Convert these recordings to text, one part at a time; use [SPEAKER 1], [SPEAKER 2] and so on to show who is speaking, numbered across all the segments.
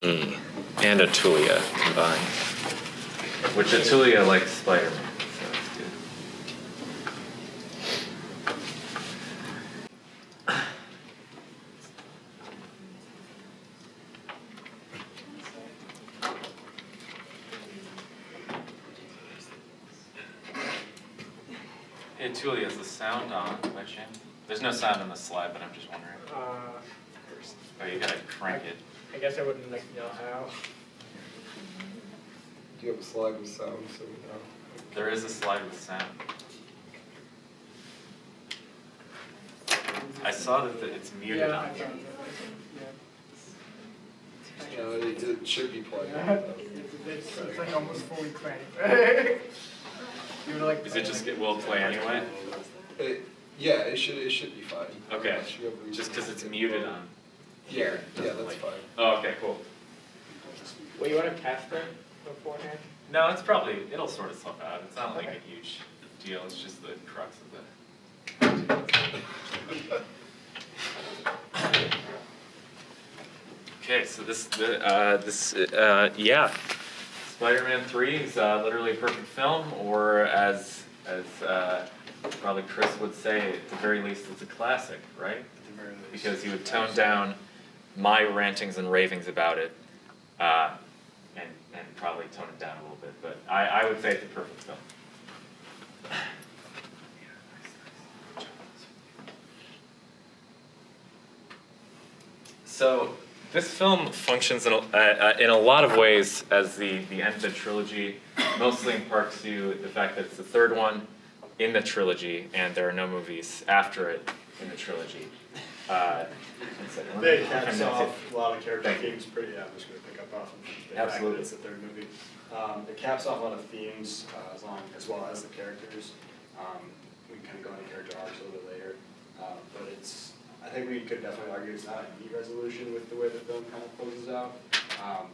[SPEAKER 1] E and Atulia combined. Which Atulia likes Spider-Man, so that's good. Hey, Atulia, is the sound on by chance? There's no sound on the slide, but I'm just wondering. Oh, you gotta crank it.
[SPEAKER 2] I guess I wouldn't know how.
[SPEAKER 3] Do you have a slide with sound so we know?
[SPEAKER 1] There is a slide with sound. I saw that it's muted
[SPEAKER 2] Yeah,
[SPEAKER 1] on
[SPEAKER 2] I
[SPEAKER 1] here.
[SPEAKER 2] found it.
[SPEAKER 3] No, it should be playing.
[SPEAKER 2] It's like almost fully cranked. You were like,
[SPEAKER 1] Is it just will play anyway?
[SPEAKER 3] Yeah, it should be fine.
[SPEAKER 1] Okay,
[SPEAKER 3] Unless you have reason
[SPEAKER 1] just because it's
[SPEAKER 3] to-
[SPEAKER 1] muted on here.
[SPEAKER 3] Yeah, that's fine.
[SPEAKER 1] Oh, okay, cool.
[SPEAKER 2] well, you want to cast it beforehand?
[SPEAKER 1] No, it'll sort itself out. It's not like a huge deal. It's just the crux of the. Okay, so yeah, Spider-Man 3 is literally a perfect film, or as probably Chris would say, at the very least, it's a classic, right?
[SPEAKER 4] At the very least.
[SPEAKER 1] Because he would tone down my rantings and ravings about it, and probably tone it down a little bit. But I would say it's a perfect film. So this film functions in a lot of ways as the end of the trilogy, mostly in part to the fact that it's the third one in the trilogy, and there are no movies after it in the trilogy.
[SPEAKER 4] They caps off a lot of character themes pretty, I'm just going to pick up off of the fact that
[SPEAKER 1] Absolutely.
[SPEAKER 4] it's the third movie. It caps off a lot of themes as well as the characters. We can kind of go into character arcs a little bit later. But I think we could definitely argue it's not a neat resolution with the way the film kind of closes out.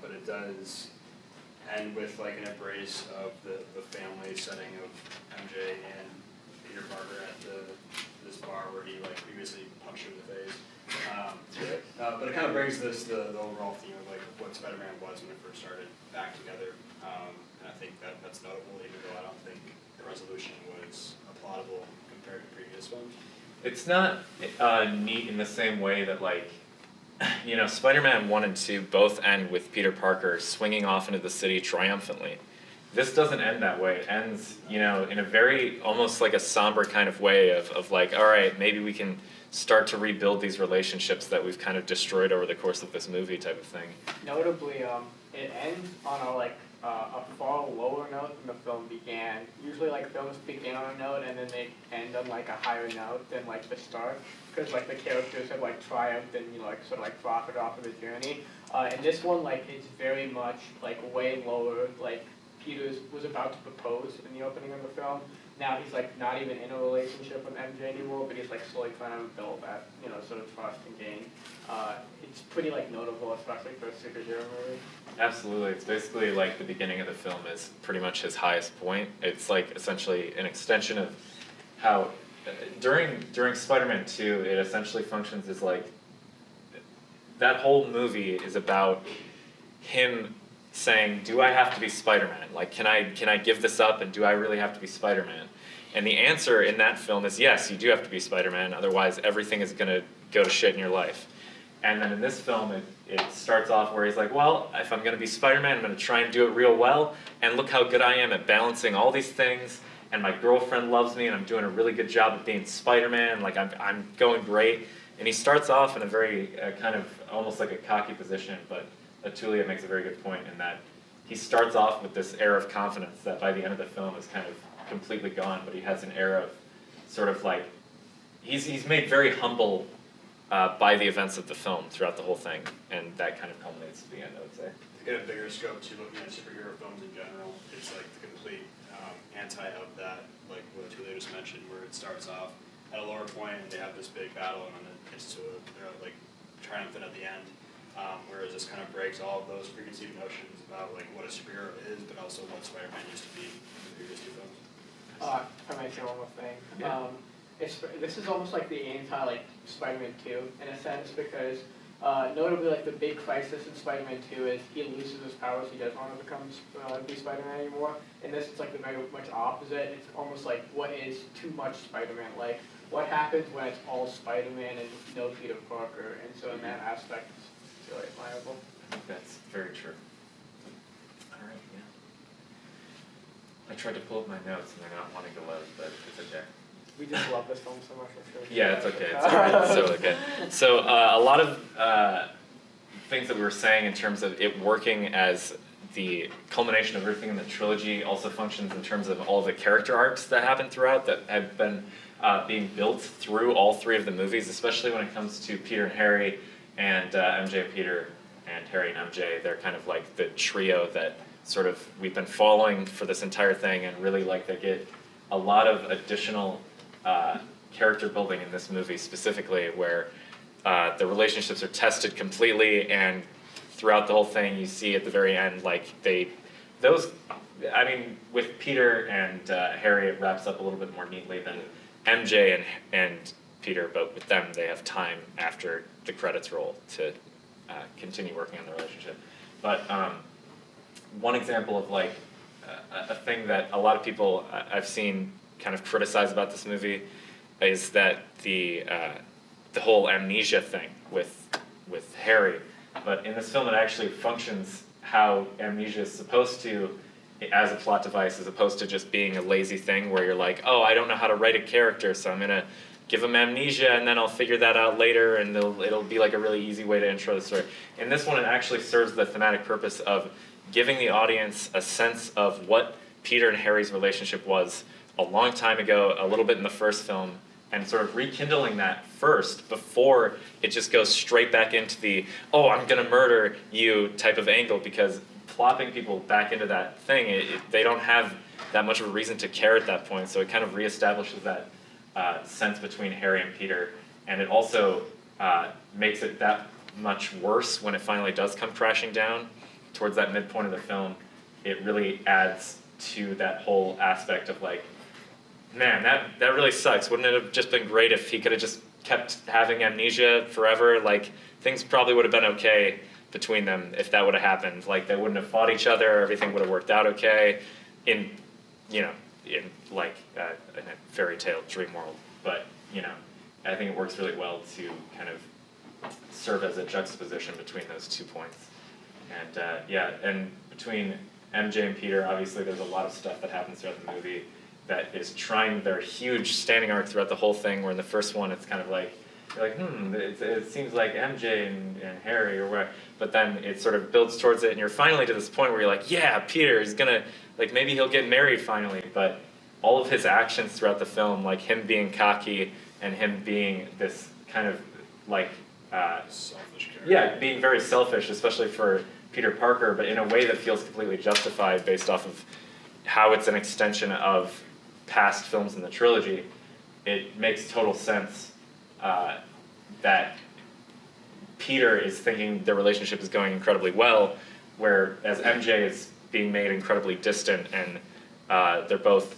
[SPEAKER 4] But it does end with like an embrace of the family setting of MJ and Peter Parker at this bar where he like previously punched him in the face. But it kind of brings the overall theme of like what Spider-Man was when it first started back together. And I think that's notable, even though I don't think the resolution was applaudable compared to previous ones.
[SPEAKER 1] It's not neat in the same way that, like, Spider-Man 1 and 2 both end with Peter Parker swinging off into the city triumphantly. This doesn't end that way. It ends, in a very, almost like a somber kind of way of like, all right, maybe we can start to rebuild these relationships that we've kind of destroyed over the course of this movie type of thing.
[SPEAKER 2] Notably, it ends on a far lower note than the film began. Usually, like, films begin on a note and then they end on like a higher note than like the start, because like the characters have like triumphed and sort of like profited off of the journey. And this one, like, is very much like way lower. Like, Peter was about to propose in the opening of the film. Now he's like not even in a relationship with MJ anymore, but he's like slowly trying to build that sort of trust and gain. It's pretty like notable, especially for a superhero movie.
[SPEAKER 1] Absolutely. It's basically like the beginning of the film is pretty much his highest point. It's like essentially an extension of how during Spider-Man 2, it essentially functions as like that whole movie is about him saying, do I have to be Spider-Man? Like, can I give this up, and do I really have to be Spider-Man? And the answer in that film is yes, you do have to be Spider-Man, otherwise everything is going to go to shit in your life. And then in this film, it starts off where he's like, well, if I'm going to be Spider-Man, I'm going to try and do it real well, and look how good I am at balancing all these things, and my girlfriend loves me, and I'm doing a really good job of being Spider-Man, like I'm going great. And he starts off in a very kind of almost like a cocky position, but Atulia makes a very good point in that he starts off with this air of confidence that by the end of the film is kind of completely gone, but he has an air of sort of like, he's made very humble by the events of the film throughout the whole thing, and that kind of culminates to the end, I would say.
[SPEAKER 4] To get a bigger scope to looking at superhero films in general, it's like the complete anti of that, like what Tulia just mentioned, where it starts off at a lower point and they have this big battle, and then it gets to they're like triumphant at the end. Whereas this kind of breaks all of those preconceived notions about like what a superhero is, but also what Spider-Man used to be in the previous two films.
[SPEAKER 2] If I might say one more thing.
[SPEAKER 1] Yeah.
[SPEAKER 2] This is almost like the anti like Spider-Man 2 in a sense, because Notably, like the big crisis in Spider-Man 2 is he loses his powers. He doesn't want to be Spider-Man anymore. In this, it's like the very much opposite. It's almost like what is too much Spider-Man? Like what happens when it's all Spider-Man and no Peter Parker? And so in that aspect, it's really admirable.
[SPEAKER 1] That's very true. All right, yeah. I tried to pull up my notes and they're not wanting to load, but it's okay.
[SPEAKER 2] We just love this film so much. I'm sure.
[SPEAKER 1] Yeah, it's okay. It's all right. It's totally okay. So a lot of things that we were saying in terms of it working as the culmination of everything in the trilogy also functions in terms of all the character arcs that happen throughout that have been being built through all three of the movies, especially when it comes to Peter and Harry and MJ and Peter and Harry and MJ. They're kind of like the trio that sort of we've been following for this entire thing, and really like they get a lot of additional character building in this movie specifically, where the relationships are tested completely, and throughout the whole thing you see at the very end like with Peter and Harry it wraps up a little bit more neatly than MJ and Peter, but with them they have time after the credits roll to continue working on the relationship. But one example of like a thing that a lot of people I've seen kind of criticize about this movie is that the whole amnesia thing with Harry. But in this film it actually functions how amnesia is supposed to as a plot device, as opposed to just being a lazy thing where you're like, oh, I don't know how to write a character, so I'm going to give him amnesia and then I'll figure that out later, and it'll be like a really easy way to intro the story. In this one it actually serves the thematic purpose of giving the audience a sense of what Peter and Harry's relationship was a long time ago, a little bit in the first film, and sort of rekindling that first before it just goes straight back into the, oh, I'm going to murder you type of angle, because plopping people back into that thing, they don't have that much of a reason to care at that point, so it kind of reestablishes that sense between Harry and Peter, and it also makes it that much worse when it finally does come crashing down towards that midpoint of the film. It really adds to that whole aspect of like, man, that really sucks. Wouldn't it have just been great if he could have just kept having amnesia forever? Like, things probably would have been okay between them if that would have happened. Like, they wouldn't have fought each other. Everything would have worked out okay in like in a fairy tale dream world. But, I think it works really well to kind of serve as a juxtaposition between those 2 points. And and between MJ and Peter, obviously there's a lot of stuff that happens throughout the movie that is trying their huge standing arc throughout the whole thing, where in the first one it's kind of like, you're like, it seems like MJ and Harry or where, but then it sort of builds towards it, and you're finally to this point where you're like, yeah, Peter is gonna, like, maybe he'll get married finally, but all of his actions throughout the film, like him being cocky and him being this kind of like,
[SPEAKER 4] Selfish character.
[SPEAKER 1] yeah, being very selfish, especially for Peter Parker, but in a way that feels completely justified based off of how it's an extension of past films in the trilogy. It makes total sense that Peter is thinking their relationship is going incredibly well, whereas MJ is being made incredibly distant, and they're both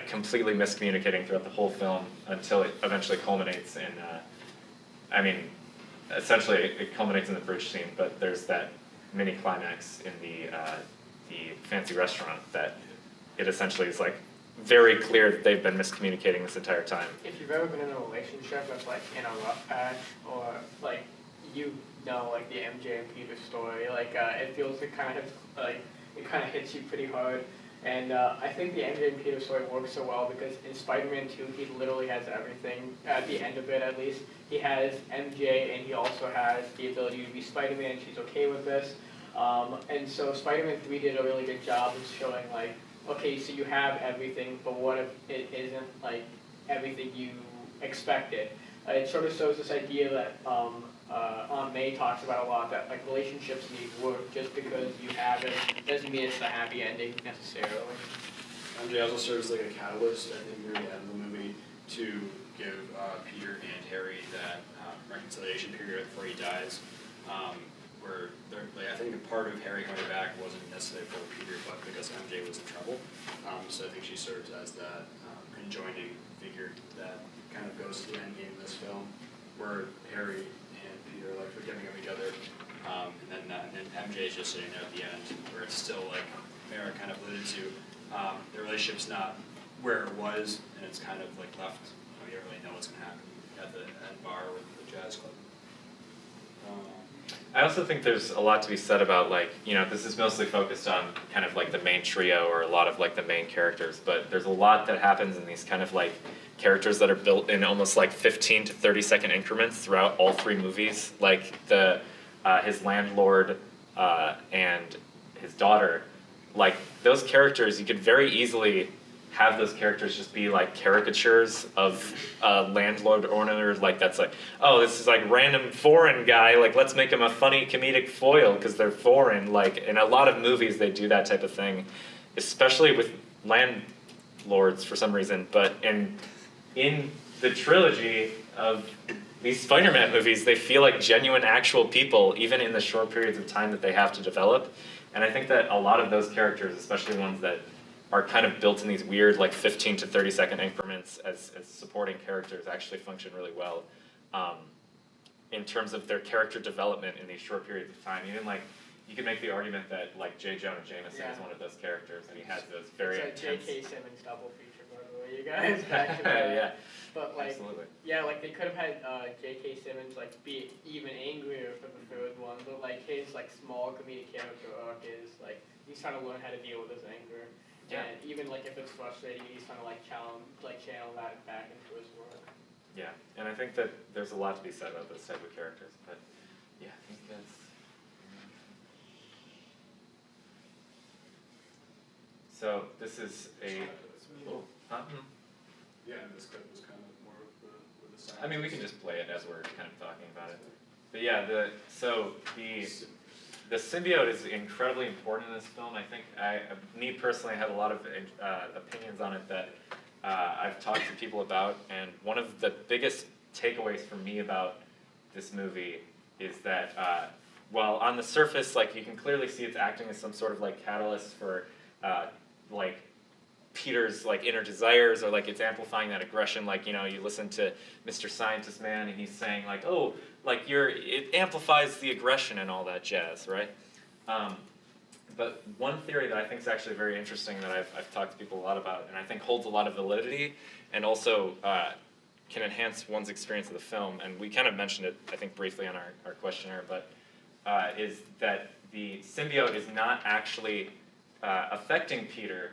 [SPEAKER 1] completely miscommunicating throughout the whole film until it eventually culminates in, essentially it culminates in the bridge scene, but there's that mini climax in the fancy restaurant that it essentially is like very clear that they've been miscommunicating this entire time.
[SPEAKER 2] If you've ever been in a relationship that's like in a rough patch, or like like the MJ and Peter story, like it feels it kind of hits you pretty hard. And I think the MJ and Peter story works so well because in Spider-Man 2 he literally has everything, at the end of it at least. He has MJ and he also has the ability to be Spider-Man, she's okay with this. And so Spider-Man 3 did a really good job of showing like, okay, so you have everything, but what if it isn't like everything you expected? It sort of shows this idea that Aunt May talks about a lot, that like relationships need work. Just because you have it doesn't mean it's a happy ending necessarily.
[SPEAKER 4] MJ also serves like a catalyst at the very end of the movie to give Peter and Harry that reconciliation period before he dies, where I think a part of Harry coming back wasn't necessarily for Peter, but because MJ was in trouble. So I think she serves as that conjoining figure that kind of goes to the end game of this film, where Harry and Peter Peter, like forgiving of each other. And then MJ is just sitting there at the end, where it's still like Mara kind of alluded to, the relationship's not where it was, and it's kind of like left. You don't really know what's gonna happen at the bar with the jazz club.
[SPEAKER 1] I also think there's a lot to be said about like, you know, this is mostly focused on kind of like the main trio or a lot of like the main characters, but there's a lot that happens in these kind of like characters that are built in almost like 15 to 30-second increments throughout all three movies. Like his landlord and his daughter, like those characters, you could very easily have those characters just be like caricatures of landlord owner, like that's like, oh, this is like random foreign guy, like let's make him a funny comedic foil because they're foreign. Like in a lot of movies they do that type of thing, especially with landlords for some reason. But in the trilogy of these Spider-Man movies, they feel like genuine actual people, even in the short periods of time that they have to develop. And I think that a lot of those characters, especially ones that are kind of built in these weird like 15 to 30-second increments as supporting characters, actually function really well in terms of their character development in these short periods of time. Even like, you could make the argument that like J. Jonah Jameson is one of those characters, and he has those very
[SPEAKER 2] it's like
[SPEAKER 1] intense...
[SPEAKER 2] J.K. Simmons double feature, by the way, you guys. Back to that.
[SPEAKER 1] Yeah,
[SPEAKER 2] but like,
[SPEAKER 1] absolutely.
[SPEAKER 2] yeah, like they could have had J.K. Simmons like be even angrier for the third one, but like his like small comedic character arc is like he's trying to learn how to deal with his anger.
[SPEAKER 1] Yeah.
[SPEAKER 2] And even like if it's frustrating, he's trying to like channel that back into his work.
[SPEAKER 1] Yeah, and I think that there's a lot to be said about those type of characters, but yeah, I think that's... So this is a... Oh, huh?
[SPEAKER 4] Yeah, and this clip was kind of more with the sound.
[SPEAKER 1] I mean, we can just play it as we're kind of talking about it. But yeah, the symbiote is incredibly important in this film. I think me personally, I had a lot of opinions on it that I've talked to people about, and one of the biggest takeaways for me about this movie is that, well, on the surface, like you can clearly see it's acting as some sort of like catalyst for like Peter's like inner desires, or like it's amplifying that aggression. Like, you know, you listen to Mr. Scientist Man and he's saying like, oh, like it amplifies the aggression and all that jazz, right? But one theory that I think is actually very interesting that I've talked to people a lot about, and I think holds a lot of validity and also can enhance one's experience of the film, and we kind of mentioned it, I think, briefly on our questionnaire, but is that the symbiote is not actually affecting Peter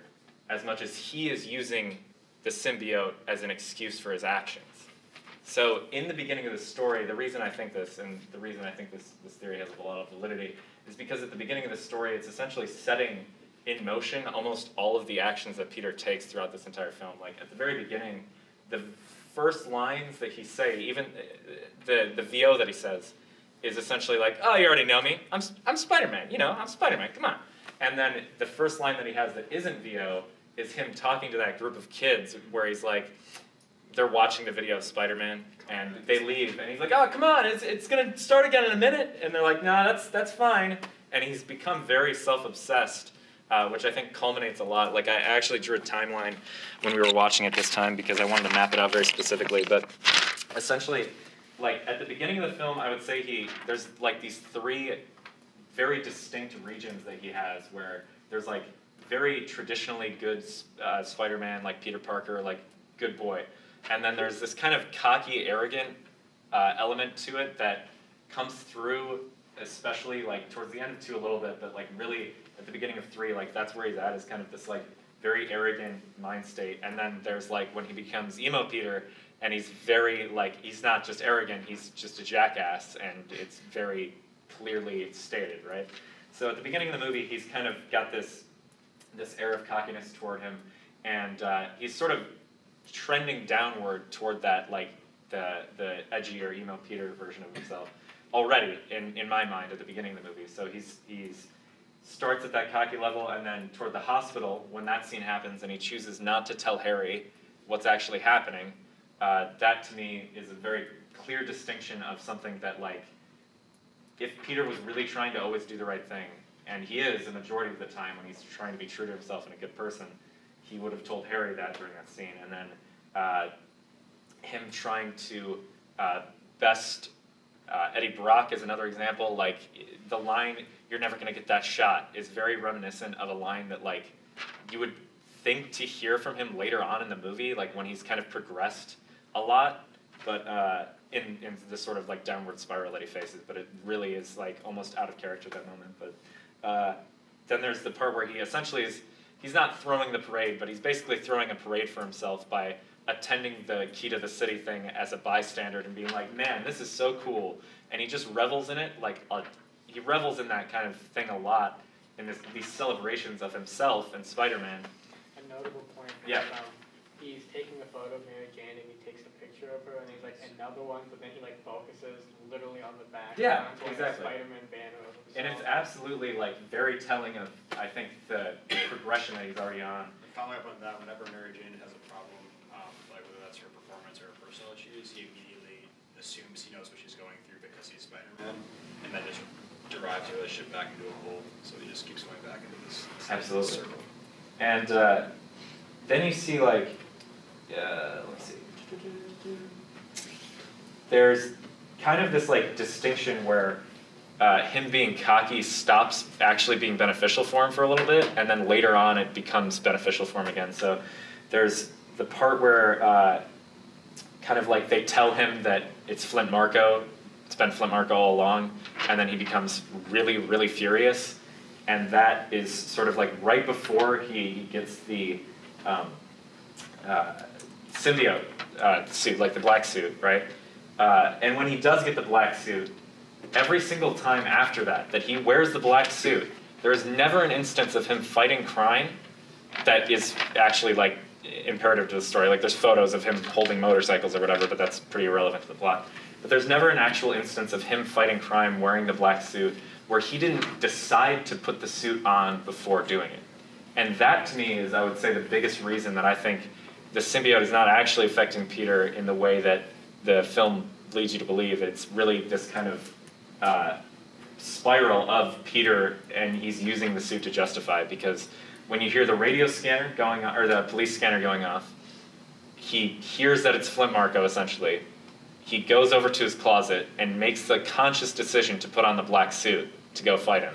[SPEAKER 1] as much as he is using the symbiote as an excuse for his actions. So in the beginning of the story, the reason I think this, and the reason I think this theory has a lot of validity, is because at the beginning of the story, it's essentially setting in motion almost all of the actions that Peter takes throughout this entire film. Like at the very beginning, the first lines that he say, even the VO that he says, is essentially like, oh, you already know me, I'm Spider-Man, you know, I'm Spider-Man, come on. And then the first line that he has that isn't VO is him talking to that group of kids where he's like, they're watching the video of Spider-Man, and they leave, and he's like, oh, come on, it's going to start again in a minute, and they're like, nah, that's fine, and he's become very self-obsessed, which I think culminates a lot. Like, I actually drew a timeline when we were watching it this time, because I wanted to map it out very specifically, but essentially, like, at the beginning of the film, I would say there's, like, these three very distinct regions that he has, where there's, like, very traditionally good Spider-Man, like Peter Parker, like, good boy. And then there's this kind of cocky, arrogant element to it that comes through, especially like towards the end of 2 a little bit, but like really at the beginning of 3, like that's where he's at, is kind of this like very arrogant mind state. And then there's like when he becomes emo Peter, and he's very like, he's not just arrogant, he's just a jackass, and it's very clearly stated, right? So at the beginning of the movie, he's kind of got this air of cockiness toward him, and he's sort of trending downward toward that, like the edgier emo Peter version of himself already in my mind at the beginning of the movie. So he's starts at that cocky level, and then toward the hospital when that scene happens and he chooses not to tell Harry what's actually happening, that to me is a very clear distinction of something that, like, if Peter was really trying to always do the right thing, and he is the majority of the time when he's trying to be true to himself and a good person, he would have told Harry that during that scene. And then him trying to best Eddie Brock is another example. Like the line "You're never gonna get that shot" is very reminiscent of a line that like you would think to hear from him later on in the movie, like when he's kind of progressed a lot, but in this sort of like downward spiral that he faces. But it really is like almost out of character at that moment. But then there's the part where he essentially he's not throwing the parade, but he's basically throwing a parade for himself by attending the Key to the City thing as a bystander and being like, man, this is so cool. And he just revels in it. He revels in that kind of thing a lot in these celebrations of himself and Spider-Man.
[SPEAKER 2] A notable point is
[SPEAKER 1] Yeah.
[SPEAKER 2] He's taking a photo of Mary Jane and he takes a picture of her and he's like another one, but then he like focuses literally on the back.
[SPEAKER 1] Yeah,
[SPEAKER 2] onto, like,
[SPEAKER 1] exactly.
[SPEAKER 2] a Spider-Man banner of himself.
[SPEAKER 1] And it's absolutely like very telling of, I think, the progression that he's already on.
[SPEAKER 4] Following up on that, whenever Mary Jane has a problem, like whether that's her performance or her personal issues, he immediately assumes he knows what she's going through because he's Spider-Man, and then just derives the relationship back into a whole. So he just keeps going back into this
[SPEAKER 1] Absolutely.
[SPEAKER 4] circle.
[SPEAKER 1] And then you see like, let's see. There's kind of this like distinction where him being cocky stops actually being beneficial for him for a little bit, and then later on it becomes beneficial for him again. So there's the part where kind of like they tell him that it's Flint Marko, it's been Flint Marko all along, and then he becomes really, really furious. And that is sort of like right before he gets the symbiote suit, like the black suit, right? And when he does get the black suit, every single time after that he wears the black suit, there is never an instance of him fighting crime that is actually like imperative to the story. Like there's photos of him holding motorcycles or whatever, but that's pretty irrelevant to the plot. But there's never an actual instance of him fighting crime wearing the black suit where he didn't decide to put the suit on before doing it. And that to me is, I would say, the biggest reason that I think the symbiote is not actually affecting Peter in the way that the film leads you to believe. It's really this kind of spiral of Peter, and he's using the suit to justify it, because when you hear the radio scanner going on, or the police scanner going off, he hears that it's Flint Marko, essentially. He goes over to his closet and makes the conscious decision to put on the black suit to go fight him.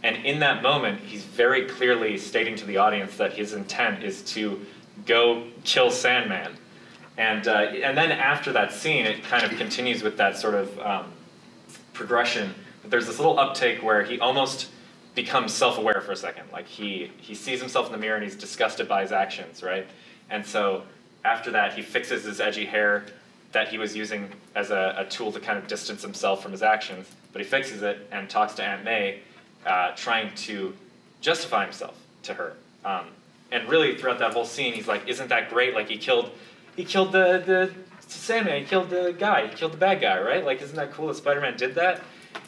[SPEAKER 1] And in that moment, he's very clearly stating to the audience that his intent is to go kill Sandman. And then after that scene, it kind of continues with that sort of progression. But there's this little uptake where he almost becomes self-aware for a second. Like he sees himself in the mirror and he's disgusted by his actions, right? And so after that, he fixes his edgy hair that he was using as a tool to kind of distance himself from his actions. But he fixes it and talks to Aunt May, trying to justify himself to her. And really, throughout that whole scene, he's like, "Isn't that great? Like he killed the Sandman. He killed the guy. He killed the bad guy, right? Like, isn't that cool that Spider-Man did that?"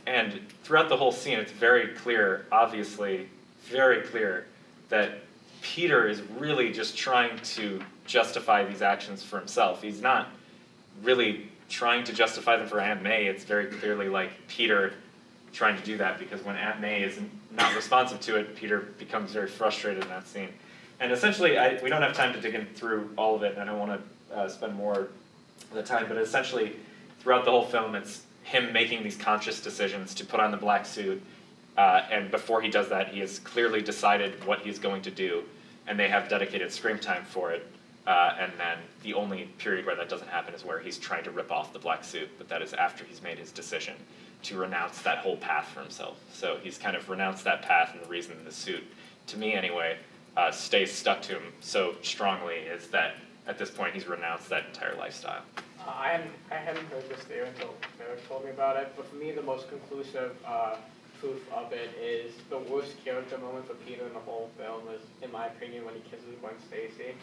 [SPEAKER 1] And throughout the whole scene, it's very clear, obviously, very clear that Peter is really just trying to justify these actions for himself. He's not really trying to justify them for Aunt May. It's very clearly like Peter trying to do that, because when Aunt May is not responsive to it, Peter becomes very frustrated in that scene. And essentially, we don't have time to dig in through all of it, and I don't want to spend more of the time, but essentially, throughout the whole film, it's him making these conscious decisions to put on the black suit, and before he does that, he has clearly decided what he's going to do, and they have dedicated screen time for it. And then the only period where that doesn't happen is where he's trying to rip off the black suit, but that is after he's made his decision to renounce that whole path for himself. So he's kind of renounced that path, and the reason the suit, to me anyway, stays stuck to him so strongly is that at this point he's renounced that entire lifestyle.
[SPEAKER 2] I hadn't heard this theory until Eric told me about it, but for me the most conclusive proof of it is the worst character moment for Peter in the whole film is, in my opinion, when he kisses Gwen Stacy.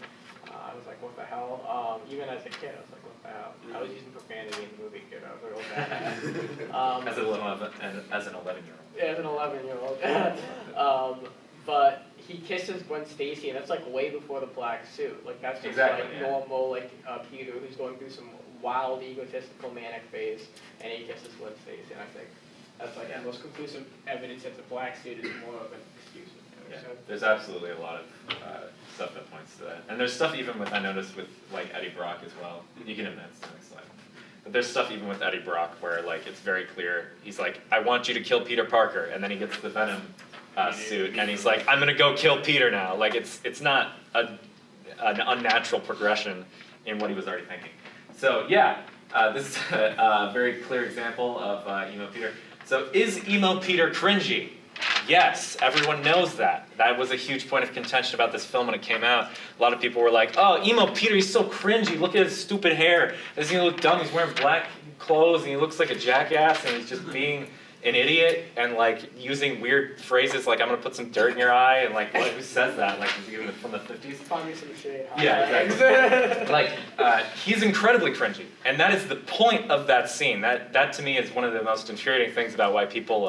[SPEAKER 2] I was like, what the hell? Even as a kid, I was like, what the hell? I was using profanity in the movie, kid. I was like, what the hell?
[SPEAKER 1] As an 11-year-old.
[SPEAKER 2] Yeah, as an 11-year-old. But he kisses Gwen Stacy, and that's like way before the black suit. Like that's just
[SPEAKER 1] Exactly,
[SPEAKER 2] like
[SPEAKER 1] yeah.
[SPEAKER 2] normal, like Peter who's going through some wild, egotistical, manic phase, and he kisses Gwen Stacy. And I think that's like the most conclusive evidence that the black suit is more of an excuse.
[SPEAKER 1] Yeah, there's absolutely a lot of stuff that points to that. And there's stuff even with, I noticed with like Eddie Brock as well. You can advance the next slide. But there's stuff even with Eddie Brock where like it's very clear. He's like, I want you to kill Peter Parker, and then he gets the Venom suit, and he's like, I'm gonna go kill Peter now. Like it's not an unnatural progression in what he was already thinking. So yeah, this is a very clear example of emo Peter. So is emo Peter cringy? Yes, everyone knows that. That was a huge point of contention about this film when it came out. A lot of people were like, oh, emo Peter, he's so cringy. Look at his stupid hair. Doesn't he look dumb? He's wearing black clothes and he looks like a jackass and he's just being an idiot and like using weird phrases like, I'm gonna put some dirt in your eye, and like, what, who says that? Like, is he even from the 50s?
[SPEAKER 2] Find me some shade.
[SPEAKER 1] Yeah, exactly. Like, he's incredibly cringy, and that is the point of that scene. That to me is one of the most infuriating things about why people,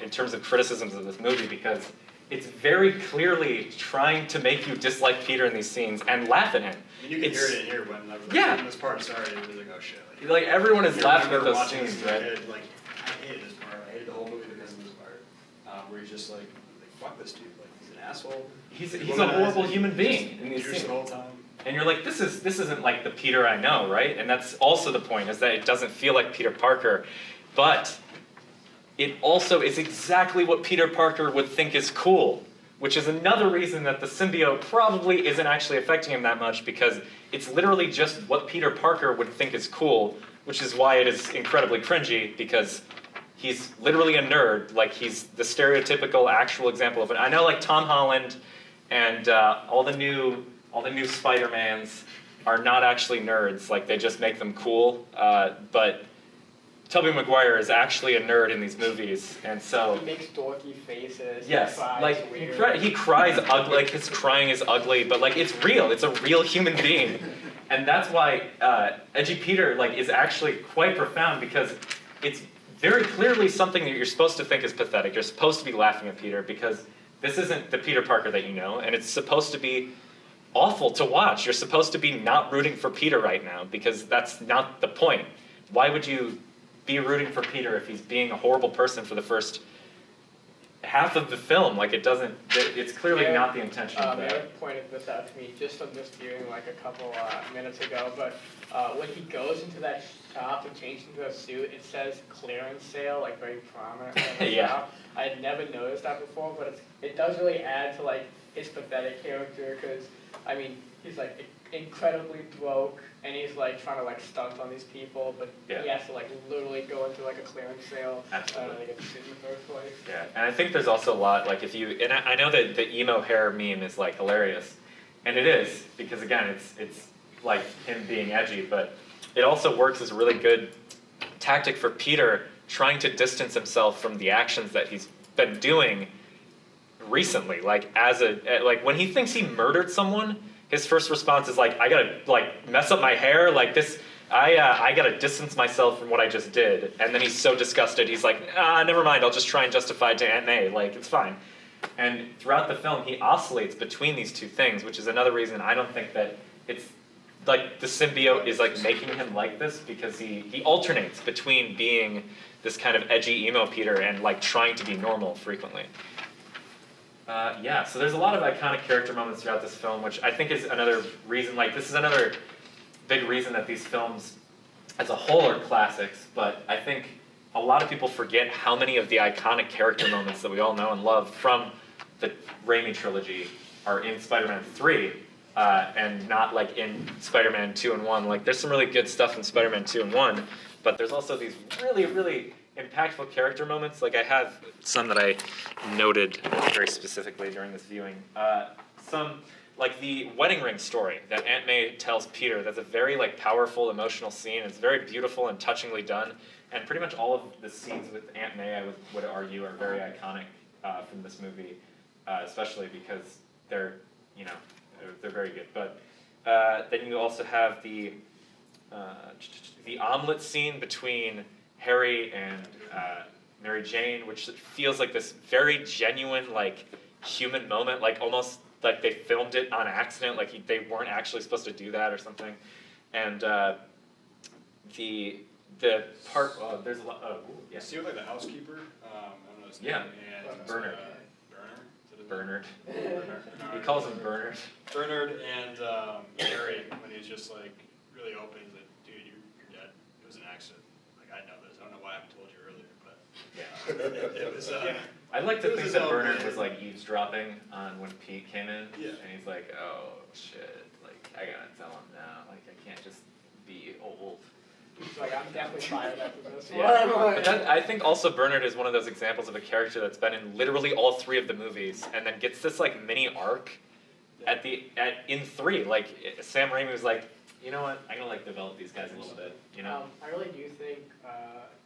[SPEAKER 1] in terms of criticisms of this movie, because it's very clearly trying to make you dislike Peter in these scenes and laugh at him.
[SPEAKER 4] I mean, you can hear it in here when
[SPEAKER 1] Yeah.
[SPEAKER 4] this part started, it was like, oh shit.
[SPEAKER 1] Like everyone is
[SPEAKER 4] I
[SPEAKER 1] laughing at
[SPEAKER 4] remember
[SPEAKER 1] those
[SPEAKER 4] watching
[SPEAKER 1] scenes,
[SPEAKER 4] this as a
[SPEAKER 1] right?
[SPEAKER 4] kid, like, I hated this part. I hated the whole movie because of this part, where he's just like, fuck this dude, like he's an asshole.
[SPEAKER 1] He's a horrible human being in these
[SPEAKER 4] Douche
[SPEAKER 1] scenes.
[SPEAKER 4] the whole time.
[SPEAKER 1] And you're like, this isn't like the Peter I know, right? And that's also the point, is that it doesn't feel like Peter Parker, but it also is exactly what Peter Parker would think is cool, which is another reason that the symbiote probably isn't actually affecting him that much, because it's literally just what Peter Parker would think is cool, which is why it is incredibly cringy, because he's literally a nerd. Like, he's the stereotypical actual example of it. I know, like, Tom Holland and all the new Spider-Mans are not actually nerds. Like, they just make them cool. But Tobey Maguire is actually a nerd in these movies, and so
[SPEAKER 2] He makes dorky faces.
[SPEAKER 1] yes,
[SPEAKER 2] he cries
[SPEAKER 1] like
[SPEAKER 2] weird.
[SPEAKER 1] he cries ugly. Like his crying is ugly, but like it's real. It's a real human being, and that's why Edgy Peter like is actually quite profound, because it's very clearly something that you're supposed to think is pathetic. You're supposed to be laughing at Peter because this isn't the Peter Parker that you know, and it's supposed to be awful to watch. You're supposed to be not rooting for Peter right now, because that's not the point. Why would you be rooting for Peter if he's being a horrible person for the first half of the film? Like, it's clearly
[SPEAKER 2] Yeah,
[SPEAKER 1] not the intention of that.
[SPEAKER 2] Eric pointed this out to me just on this viewing like a couple minutes ago, but when he goes into that shop and changes into a suit, it says clearance sale, like very prominent in the
[SPEAKER 1] Yeah.
[SPEAKER 2] shop. I had never noticed that before, but it does really add to like his pathetic character, because I mean, he's like incredibly broke, and he's like trying to like stunt on these people, but
[SPEAKER 1] Yeah.
[SPEAKER 2] he has to like literally go into like a clearance sale
[SPEAKER 1] Absolutely.
[SPEAKER 2] to get the suit in the first place.
[SPEAKER 1] Yeah, and I think there's also a lot, like if you, and I know that the emo hair meme is like hilarious, and it is, because again, it's like him being edgy, but it also works as a really good tactic for Peter trying to distance himself from the actions that he's been doing recently. Like when he thinks he murdered someone, his first response is like, I gotta like mess up my hair, like this, I gotta distance myself from what I just did. And then he's so disgusted, he's like, never mind, I'll just try and justify it to Aunt May, like it's fine. And throughout the film, he oscillates between these two things, which is another reason I don't think that it's like the symbiote is like making him like this, because he alternates between being this kind of edgy emo Peter and like trying to be normal frequently. Yeah, so there's a lot of iconic character moments throughout this film, which I think is another reason, like this is another big reason that these films as a whole are classics, but I think a lot of people forget how many of the iconic character moments that we all know and love from the Raimi trilogy are in Spider-Man 3, and not like in Spider-Man 2 and 1. Like there's some really good stuff in Spider-Man 2 and 1, but there's also these really, really impactful character moments. Like I have some that I noted very specifically during this viewing. Some, like the wedding ring story that Aunt May tells Peter, that's a very like powerful, emotional scene. It's very beautiful and touchingly done. And pretty much all of the scenes with Aunt May, I would argue, are very iconic from this movie, especially because they're very good. But then you also have the omelet scene between Harry and Mary Jane, which feels like this very genuine, like human moment, like almost like they filmed it on accident, like they weren't actually supposed to do that or something. And the part there's a lot. Oh, yeah.
[SPEAKER 4] See with like the housekeeper, I don't know his
[SPEAKER 1] Yeah.
[SPEAKER 4] name, and
[SPEAKER 1] Bernard.
[SPEAKER 4] Bernard.
[SPEAKER 1] Bernard.
[SPEAKER 4] Bernard.
[SPEAKER 1] He calls him Bernard.
[SPEAKER 4] Bernard and Harry, when he's just like really open, he's like, dude, you're dead. accident. Like, I know this, I don't know why I haven't told you earlier, but
[SPEAKER 1] Yeah.
[SPEAKER 4] it was,
[SPEAKER 1] I'd like to
[SPEAKER 4] It was
[SPEAKER 1] think
[SPEAKER 4] his
[SPEAKER 1] that
[SPEAKER 4] own
[SPEAKER 1] Bernard
[SPEAKER 4] thing.
[SPEAKER 1] was like eavesdropping on when Pete came in,
[SPEAKER 4] Yeah.
[SPEAKER 1] and he's like, "Oh shit! Like I gotta tell him now. Like I can't just be old."
[SPEAKER 2] He's like, I'm definitely fired after this one.
[SPEAKER 1] Yeah. But that, I think also Bernard is one of those examples of a character that's been in literally all three of the movies, and then gets this like mini arc in three. Like Sam Raimi was like, you know what? I'm gonna like develop these guys a little bit. You know?
[SPEAKER 2] I really do think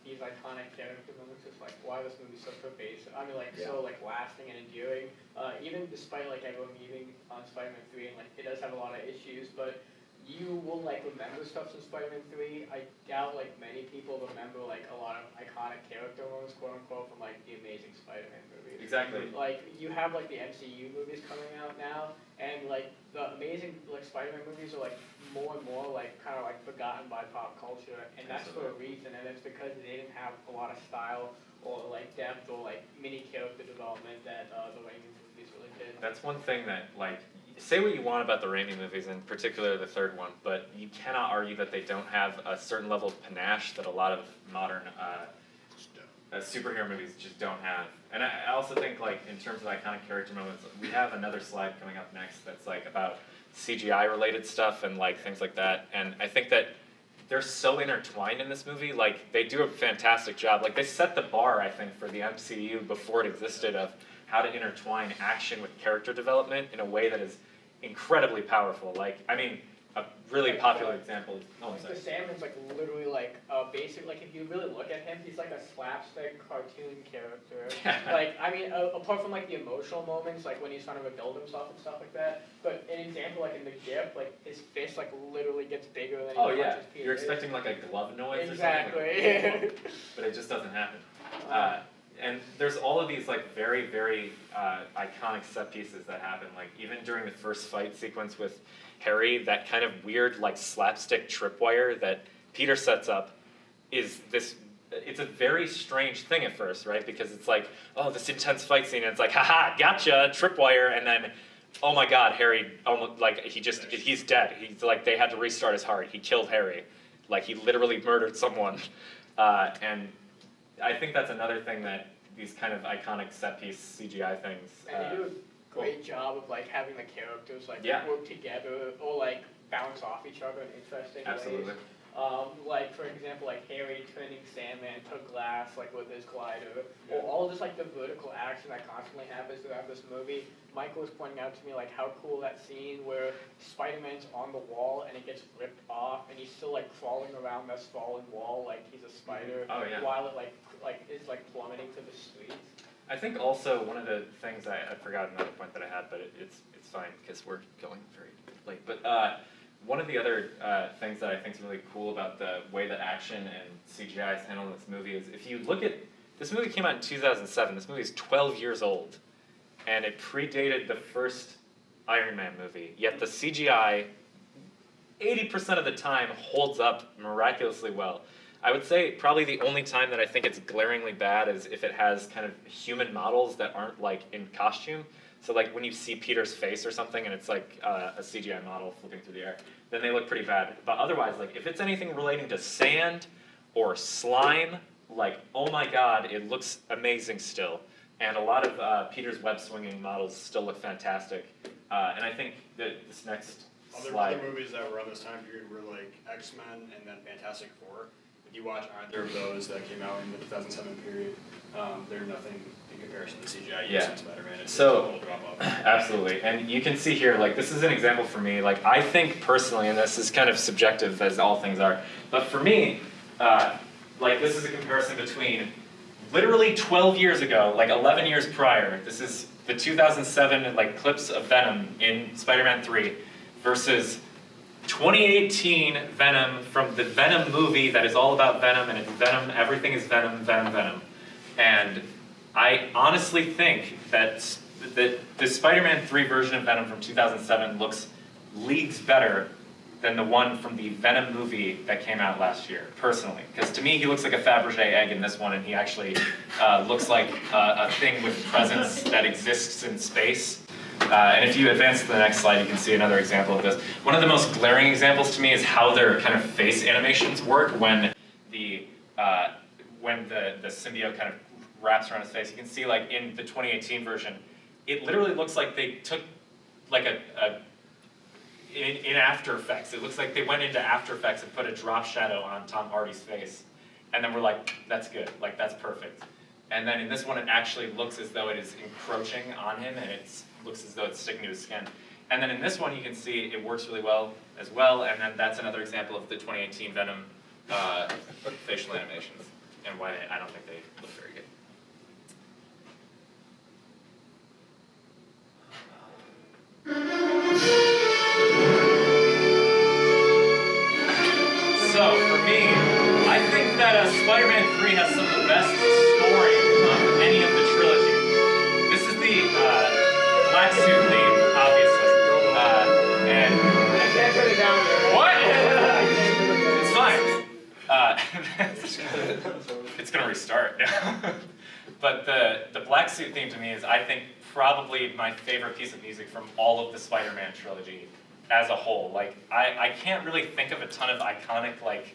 [SPEAKER 2] these iconic character moments is like why this movie's so pervasive. I mean, like so like lasting and enduring. Even despite like everyone meeting on Spider-Man 3, and like it does have a lot of issues, but you will like remember stuff from Spider-Man 3. I doubt like many people remember like a lot of iconic character moments, quote unquote, from like the Amazing Spider-Man movies.
[SPEAKER 1] Exactly.
[SPEAKER 2] Like you have like the MCU movies coming out now, and like the Amazing like Spider-Man movies are like more and more like kind of like forgotten by pop culture, and that's for a reason, and it's because they didn't have a lot of style or like depth or like mini character development that the Raimi movies really did.
[SPEAKER 1] That's one thing that like. Say what you want about the Raimi movies, in particular the third one, but you cannot argue that they don't have a certain level of panache that a lot of modern superhero movies just don't have. And I also think, like, in terms of iconic character moments, we have another slide coming up next that's like about CGI related stuff and like things like that. And I think that they're so intertwined in this movie. Like they do a fantastic job. Like they set the bar, I think, for the MCU before it existed of how to intertwine action with character development in a way that is incredibly powerful. Like, I mean, a really popular example is, oh, I'm
[SPEAKER 2] Like
[SPEAKER 1] sorry.
[SPEAKER 2] the Sandman's like literally like basic, like if you really look at him, he's like a slapstick cartoon character. Like, I mean, apart from like the emotional moments, like when he's trying to rebuild himself and stuff like that, but an example like in The Gift, like his fist like literally gets bigger than he
[SPEAKER 1] Oh yeah,
[SPEAKER 2] punches Peter.
[SPEAKER 1] you're expecting like a glove noise
[SPEAKER 2] Exactly.
[SPEAKER 1] or something, like, but it just doesn't happen. And there's all of these like very, very iconic set pieces that happen. Like even during the first fight sequence with Harry, that kind of weird like slapstick tripwire that Peter sets up is this. It's a very strange thing at first, right? Because it's like, oh, this intense fight scene, and it's like, haha, gotcha, tripwire, and then, oh my God, Harry, almost like he's dead. He's like they had to restart his heart. He killed Harry, like he literally murdered someone, and. I think that's another thing that these kind of iconic set piece CGI things.
[SPEAKER 2] And they do a great job of like having the characters like
[SPEAKER 1] Yeah.
[SPEAKER 2] work together or like bounce off each other in interesting
[SPEAKER 1] Absolutely.
[SPEAKER 2] ways. Like for example, like Harry turning Sandman to glass like with his glider, or all just like the vertical action that constantly happens throughout this movie. Michael was pointing out to me like how cool that scene where Spider-Man's on the wall and it gets ripped off and he's still like crawling around this fallen wall like he's a spider,
[SPEAKER 1] Oh, yeah.
[SPEAKER 2] while it like is like plummeting to the streets.
[SPEAKER 1] I think also one of the things I forgot another point that I had, but it's fine because we're going very late. But one of the other things that I think is really cool about the way that action and CGI is handled in this movie is if you look at this movie came out in 2007. This movie is 12 years old, and it predated the first Iron Man movie. Yet the CGI, 80% of the time, holds up miraculously well. I would say probably the only time that I think it's glaringly bad is if it has kind of human models that aren't like in costume. So like when you see Peter's face or something and it's like a CGI model flipping through the air, then they look pretty bad. But otherwise, like if it's anything relating to sand or slime, like oh my God, it looks amazing still. And a lot of Peter's web swinging models still look fantastic. And I think that this next slide.
[SPEAKER 4] Other movies that were on this time period were like X-Men and then Fantastic Four. If you watch either of those that came out in the 2007 period, they're nothing in comparison to CGI
[SPEAKER 1] Yeah.
[SPEAKER 4] in Spider-Man. It's
[SPEAKER 1] So-
[SPEAKER 4] a total drop off.
[SPEAKER 1] Absolutely, and you can see here, like this is an example for me. Like I think personally, and this is kind of subjective as all things are, but for me, like this is a comparison between literally 12 years ago, like 11 years prior. This is the 2007 like clips of Venom in Spider-Man 3 versus 2018 Venom from the Venom movie that is all about Venom, and it's Venom. Everything is Venom, Venom, Venom, and I honestly think that the Spider-Man 3 version of Venom from 2007 looks leagues better than the one from the Venom movie that came out last year, personally. Because to me, he looks like a Fabergé egg in this one, and he actually looks like a thing with presence that exists in space. And if you advance to the next slide, you can see another example of this. One of the most glaring examples to me is how their kind of face animations work when the
[SPEAKER 5] when the symbiote kind of wraps around his face. You can see like in the 2018 version, it literally looks like they took like in After Effects, it looks like they went into After Effects and put a drop shadow on Tom Hardy's face. And then we're like, that's good, like that's perfect. And then in this one, it actually looks as though it is encroaching on him, and it looks as though it's sticking to his skin. And then in this one, you can see it works really well as well, and then that's another example of the 2018 Venom facial animations, and why I don't think they look very good. So, for me, I think that Spider-Man 3 has some of the best scoring of any of the trilogy. This is the black suit theme, obviously. And
[SPEAKER 2] I can't turn it down there.
[SPEAKER 5] what? It's fine. It's gonna restart now. But the black suit theme to me is, I think, probably my favorite piece of music from all of the Spider-Man trilogy as a whole. Like, I can't really think of a ton of iconic, like,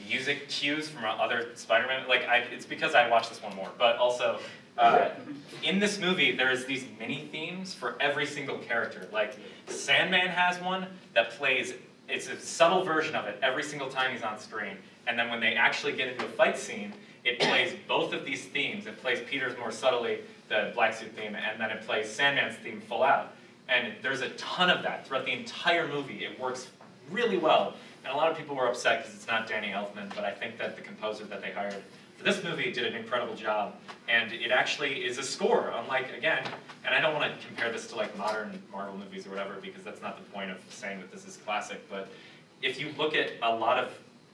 [SPEAKER 5] music cues from other Spider-Man. Like, it's because I watched this one more. But also, in this movie, there's these mini themes for every single character. Like, Sandman has one that plays, it's a subtle version of it every single time he's on screen. And then when they actually get into a fight scene, it plays both of these themes. It plays Peter's more subtly, the black suit theme, and then it plays Sandman's theme full out. And there's a ton of that throughout the entire movie. It works really well. And a lot of people were upset because it's not Danny Elfman, but I think that the composer that they hired for this movie did an incredible job. And it actually is a score, unlike, again, and I don't want to compare this to like modern Marvel movies or whatever, because that's not the point of saying that this is classic, but if you look at a lot of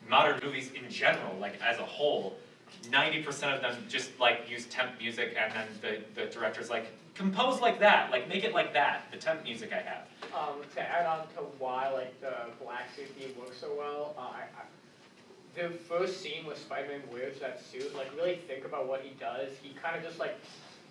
[SPEAKER 5] modern movies in general, like as a whole, 90% of them just like use temp music, and then the director's like, compose like that, like make it like that, the temp music I have.
[SPEAKER 2] To add on to why like the black suit theme works so well, the first scene where Spider-Man wears that suit, like really think about what he does. He kind of just like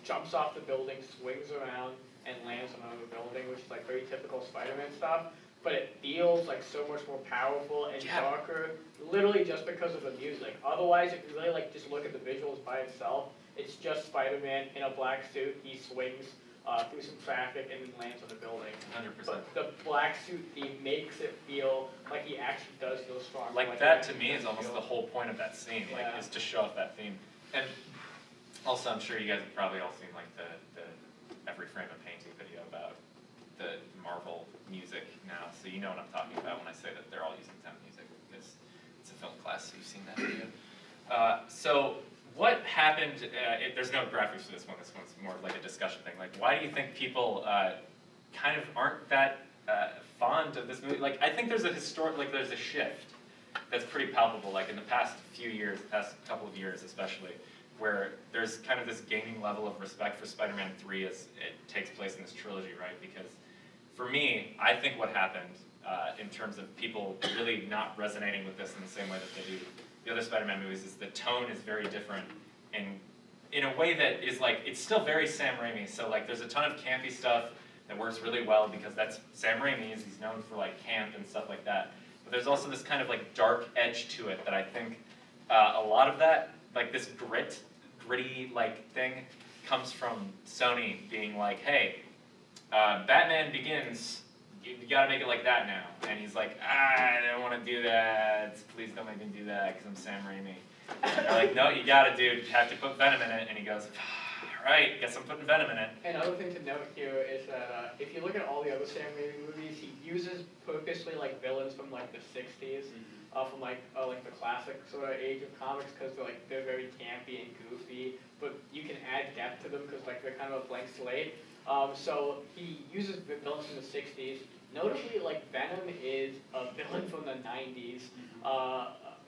[SPEAKER 2] jumps off the building, swings around, and lands on another building, which is like very typical Spider-Man stuff. But it feels like so much more powerful and darker, literally just because of the music. Otherwise, if you really like just look at the visuals by itself, it's just Spider-Man in a black suit. He swings through some traffic and then lands on a building.
[SPEAKER 5] 100%.
[SPEAKER 2] But the black suit theme makes it feel like he actually does feel strong.
[SPEAKER 5] Like that to me is almost the whole point of that scene, like is to show off that theme. And also, I'm sure you guys have probably all seen like the Every Frame a Painting video about the Marvel music now, so you know what I'm talking about when I say that they're all using temp music, because it's a film class, so you've seen that video. So what happened, there's no graphics for this one's more of like a discussion thing. Like, why do you think people kind of aren't that fond of this movie? Like, I think there's a there's a shift that's pretty palpable, like in the past few years, the past couple of years especially, where there's kind of this gaining level of respect for Spider-Man 3 as it takes place in this trilogy, right? Because for me, I think what happened in terms of people really not resonating with this in the same way that they do the other Spider-Man movies is the tone is very different in a way that is like, it's still very Sam Raimi. So like there's a ton of campy stuff that works really well because that's Sam Raimi, he's known for like camp and stuff like that. But there's also this kind of like dark edge to it that I think a lot of that, like this gritty like thing comes from Sony being like, hey, Batman Begins, you gotta make it like that now. And he's like, I don't want to do that. Please don't make me do that because I'm Sam Raimi. And they're like, no, you gotta, dude. You have to put Venom in it. And he goes, all right, guess I'm putting Venom in it.
[SPEAKER 2] Another thing to note here is that if you look at all the other Sam Raimi movies, he uses purposely like villains from like the 60s, from like the classic sort of age of comics, because they're very campy and goofy, but you can add depth to them because like they're kind of a blank slate. So he uses villains from the 60s. Notably, like Venom is a villain from the 90s.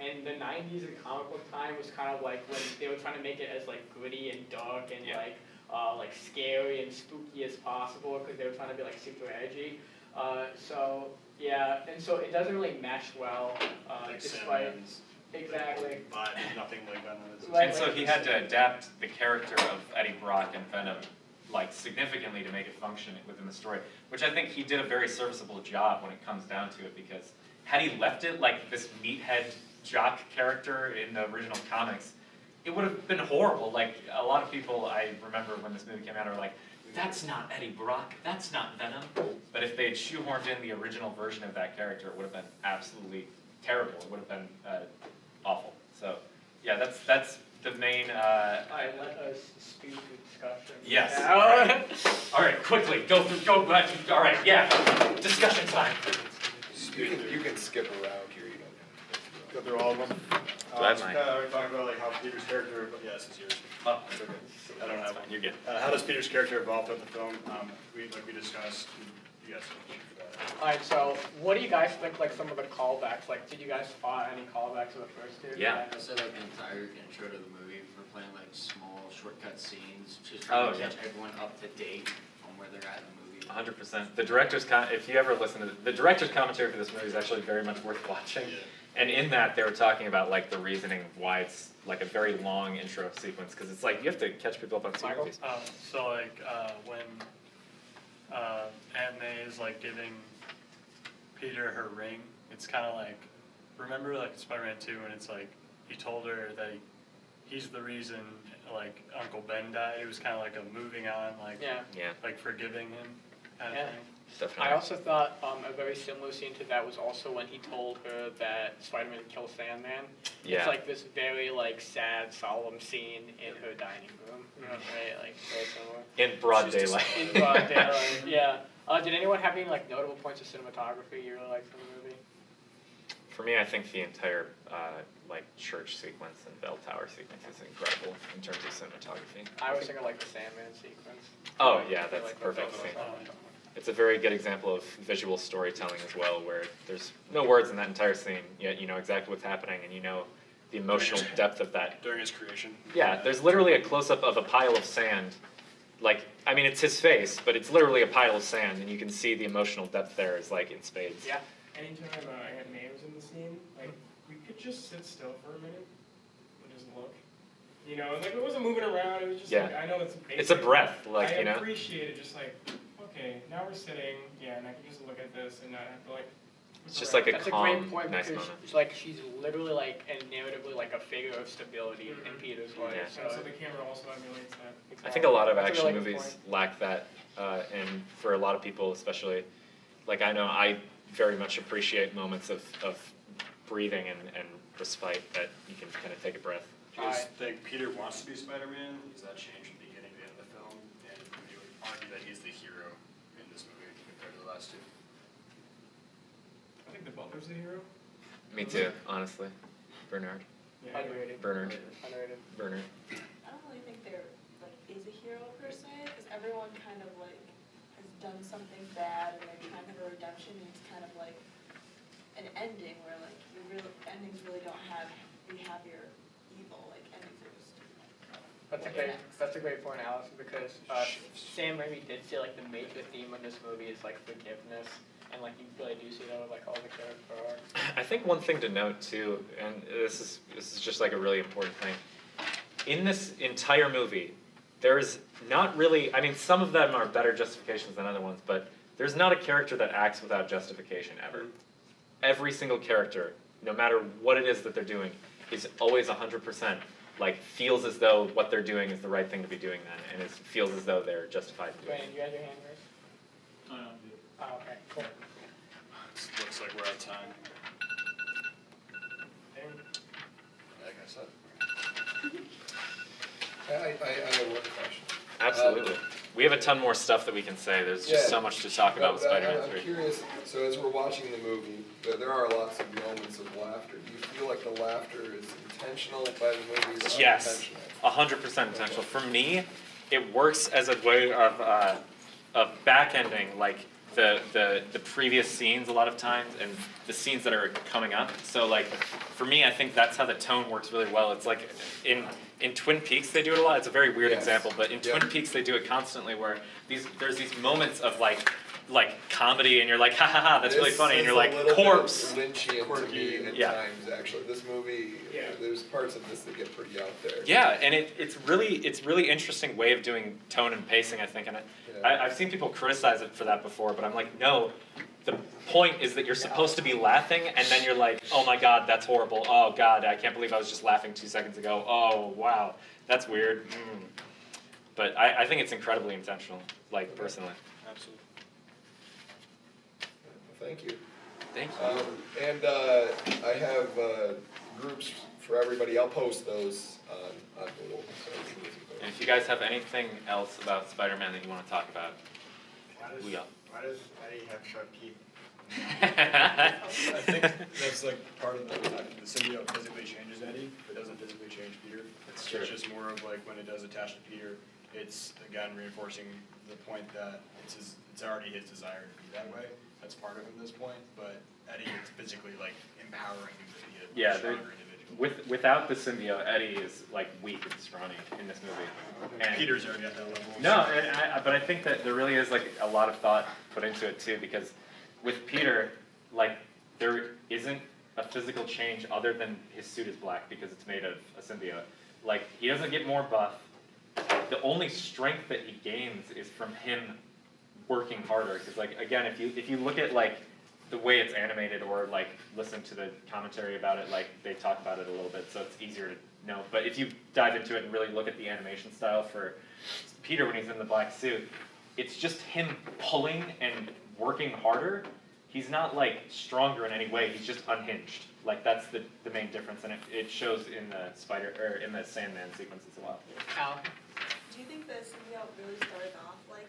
[SPEAKER 2] And the 90s in comic book time was kind of like when they were trying to make it as like gritty and dark and like scary and spooky as possible because they were trying to be like super edgy. So yeah, and so it doesn't really mesh well. Despite exactly.
[SPEAKER 4] But nothing like Venom is.
[SPEAKER 2] Right,
[SPEAKER 5] And so he had to adapt the character of Eddie Brock and Venom like significantly to make it function within the story, which I think he did a very serviceable job when it comes down to it, because had he left it like this meathead jock character in the original comics, it would have been horrible. Like, a lot of people, I remember when this movie came out, are like, that's not Eddie Brock, that's not Venom. But if they had shoehorned in the original version of that character, it would have been absolutely terrible. It would have been awful. So, yeah, that's the main.
[SPEAKER 2] I let us speed the discussion.
[SPEAKER 5] Yes.
[SPEAKER 2] Yeah.
[SPEAKER 5] All right, quickly, go back. All right, yeah, discussion time.
[SPEAKER 3] You can skip around here, you don't
[SPEAKER 4] Go through all of them.
[SPEAKER 1] Glad
[SPEAKER 4] Just
[SPEAKER 1] mine.
[SPEAKER 4] we're talking about like how Peter's character, but yeah, this is yours.
[SPEAKER 5] Oh,
[SPEAKER 4] It's okay. I don't have one.
[SPEAKER 5] you're good.
[SPEAKER 4] How does Peter's character evolve throughout the film? We discussed. You guys can speak for that.
[SPEAKER 2] Alright, so what do you guys think like some of the callbacks, like did you guys spot any callbacks of the first two?
[SPEAKER 5] Yeah.
[SPEAKER 6] I said like the entire intro to the movie, we're playing like small shortcut scenes, just trying to
[SPEAKER 5] Oh, yeah.
[SPEAKER 6] catch everyone up to date on where they're at in the movie.
[SPEAKER 1] 100%. The director's if you ever listen to the director's commentary for this movie is actually very much worth watching.
[SPEAKER 4] Yeah.
[SPEAKER 1] And in that, they were talking about like the reasoning why it's like a very long intro sequence, because it's like you have to catch people up on two
[SPEAKER 2] Michael?
[SPEAKER 1] movies.
[SPEAKER 7] So like when Aunt May is like giving Peter her ring, it's kind of like, remember like Spider-Man 2 and it's like he told her that he's the reason like Uncle Ben died. It was kind of like a moving on, like
[SPEAKER 2] Yeah.
[SPEAKER 1] Yeah,
[SPEAKER 7] like forgiving him kind
[SPEAKER 2] Yeah.
[SPEAKER 7] of thing.
[SPEAKER 1] definitely.
[SPEAKER 2] I also thought a very similar scene to that was also when he told her that Spider-Man killed Sandman.
[SPEAKER 1] Yeah.
[SPEAKER 2] It's like this very like sad, solemn scene in her dining room. You know, right? Like very similar.
[SPEAKER 1] In broad
[SPEAKER 4] She's just-
[SPEAKER 1] daylight.
[SPEAKER 2] In broad daylight, yeah. Did anyone have any like notable points of cinematography you really liked from the movie?
[SPEAKER 1] For me, I think the entire like church sequence and bell tower sequence is incredible in terms of cinematography.
[SPEAKER 2] I was thinking like the Sandman sequence.
[SPEAKER 1] Oh yeah,
[SPEAKER 2] I
[SPEAKER 1] that's
[SPEAKER 2] like
[SPEAKER 1] perfect
[SPEAKER 2] that.
[SPEAKER 1] scene.
[SPEAKER 7] Oh,
[SPEAKER 1] It's a very good example of visual storytelling as well, where there's no words in that entire scene, yet you know exactly what's happening and you know the emotional depth of that.
[SPEAKER 4] During his creation.
[SPEAKER 1] Yeah, there's literally a close-up of a pile of sand. Like, I mean, it's his face, but it's literally a pile of sand, and you can see the emotional depth there is like in spades.
[SPEAKER 2] Yeah.
[SPEAKER 8] Anytime Aunt May was in the scene, like, we could just sit still for a minute and just look. You know, like, it wasn't moving around, it was just
[SPEAKER 1] Yeah.
[SPEAKER 8] like, I know it's basic.
[SPEAKER 1] It's a breath, like,
[SPEAKER 8] I
[SPEAKER 1] you know?
[SPEAKER 8] appreciate it, just like, okay, now we're sitting, yeah, and I can just look at this and not have to, like,
[SPEAKER 1] It's just like a
[SPEAKER 2] That's a
[SPEAKER 1] calm,
[SPEAKER 2] great point
[SPEAKER 1] nice
[SPEAKER 2] because
[SPEAKER 1] moment.
[SPEAKER 2] it's like she's literally like and narratively like a figure of stability in Peter's life.
[SPEAKER 1] Yeah.
[SPEAKER 8] So the camera also emulates that.
[SPEAKER 1] I think a lot of
[SPEAKER 2] That's a
[SPEAKER 1] action
[SPEAKER 2] really good
[SPEAKER 1] movies
[SPEAKER 2] point.
[SPEAKER 1] lack that, and for a lot of people especially, like I know I very much appreciate moments of breathing and respite that you can kind of take a breath.
[SPEAKER 4] Do you guys think Peter wants to be Spider-Man? Does that change from the beginning to the end of the film? And would you argue that he's the hero in this movie compared to the last two?
[SPEAKER 8] I think the Butler's the hero.
[SPEAKER 1] Me too, honestly. Bernard.
[SPEAKER 8] Yeah.
[SPEAKER 2] Underrated.
[SPEAKER 1] Bernard.
[SPEAKER 2] Underrated.
[SPEAKER 1] Bernard.
[SPEAKER 9] I don't really think there like is a hero per se, because everyone kind of like has done something bad and they're trying to have a redemption, and it's kind of like an ending where like the real endings really don't have be happy or evil, like endings are just
[SPEAKER 2] That's a great point, Allison, because Sam Raimi did say like the major theme in this movie is like forgiveness, and like you really do see that with like all the character arcs.
[SPEAKER 1] I think one thing to note too, and this is just like a really important thing. In this entire movie, there's not really, I mean, some of them are better justifications than other ones, but there's not a character that acts without justification ever. Every single character, no matter what it is that they're doing, is always 100% like feels as though what they're doing is the right thing to be doing then, and feels as though they're justified in doing
[SPEAKER 2] Brandon,
[SPEAKER 1] it.
[SPEAKER 2] you had your hand raised? Oh, okay, cool.
[SPEAKER 4] It looks like we're out of time. Like I said.
[SPEAKER 3] I have one question.
[SPEAKER 1] Absolutely. We have a ton more stuff that we can say. There's just
[SPEAKER 3] Yeah.
[SPEAKER 1] so much to talk about with
[SPEAKER 3] But
[SPEAKER 1] Spider-Man
[SPEAKER 3] I'm
[SPEAKER 1] 3.
[SPEAKER 3] curious, so as we're watching the movie, there are lots of moments of laughter. Do you feel like the laughter is intentional by the movie or
[SPEAKER 1] Yes,
[SPEAKER 3] unintentional?
[SPEAKER 1] 100% intentional. For me, it works as a way of back-ending like the previous scenes a lot of times and the scenes that are coming up. So like for me, I think that's how the tone works really well. It's like in Twin Peaks they do it a lot. It's a very weird
[SPEAKER 3] Yes.
[SPEAKER 1] example, but in
[SPEAKER 3] Yeah.
[SPEAKER 1] Twin Peaks they do it constantly where there's these moments of like comedy and you're like ha ha ha that's really
[SPEAKER 3] This
[SPEAKER 1] funny and
[SPEAKER 3] is
[SPEAKER 1] you're
[SPEAKER 3] a
[SPEAKER 1] like
[SPEAKER 3] little bit
[SPEAKER 1] corpse.
[SPEAKER 3] Lynchian to
[SPEAKER 4] Quirky.
[SPEAKER 3] me at
[SPEAKER 1] Yeah.
[SPEAKER 3] times, actually. This movie,
[SPEAKER 8] Yeah.
[SPEAKER 3] there's parts of this that get pretty out there.
[SPEAKER 1] Yeah, and it's really interesting way of doing tone and pacing, I think, and
[SPEAKER 3] Yeah.
[SPEAKER 1] I've seen people criticize it for that before, but I'm like, no, the point is that you're supposed to be laughing, and then you're like, oh my god, that's horrible. Oh god, I can't believe I was just laughing 2 seconds ago. Oh wow, that's weird. But I think it's incredibly intentional, like personally.
[SPEAKER 7] Absolutely.
[SPEAKER 3] Thank you.
[SPEAKER 1] Thank you.
[SPEAKER 3] And I have groups for everybody. I'll post those on Google.
[SPEAKER 1] And if you guys have anything else about Spider-Man that you want to talk about, we got.
[SPEAKER 6] Why does Eddie have sharp teeth?
[SPEAKER 4] I think that's like part of the symbiote physically changes Eddie, but doesn't physically change Peter.
[SPEAKER 1] That's true.
[SPEAKER 4] It's just more of like when it does attach to Peter, it's again reinforcing the point that it's already his desire to be that way. That's part of him at this point, but Eddie is physically like empowering him to be a stronger individual.
[SPEAKER 1] Without the symbiote, Eddie is like weak and scrawny in this movie. And
[SPEAKER 4] Peter's already at that level.
[SPEAKER 1] no, but I think that there really is like a lot of thought put into it too, because with Peter, like there isn't a physical change other than his suit is black because it's made of a symbiote. Like he doesn't get more buff. The only strength that he gains is from him working harder. Because like again, if you look at like the way it's animated or like listen to the commentary about it, like they talk about it a little bit, so it's easier to know. But if you dive into it and really look at the animation style for Peter when he's in the black suit, it's just him pulling and working harder. He's not like stronger in any way. He's just unhinged. Like that's the main difference, and it shows in the in the Sandman sequence as well.
[SPEAKER 2] Al?
[SPEAKER 9] Do you think the symbiote really started off like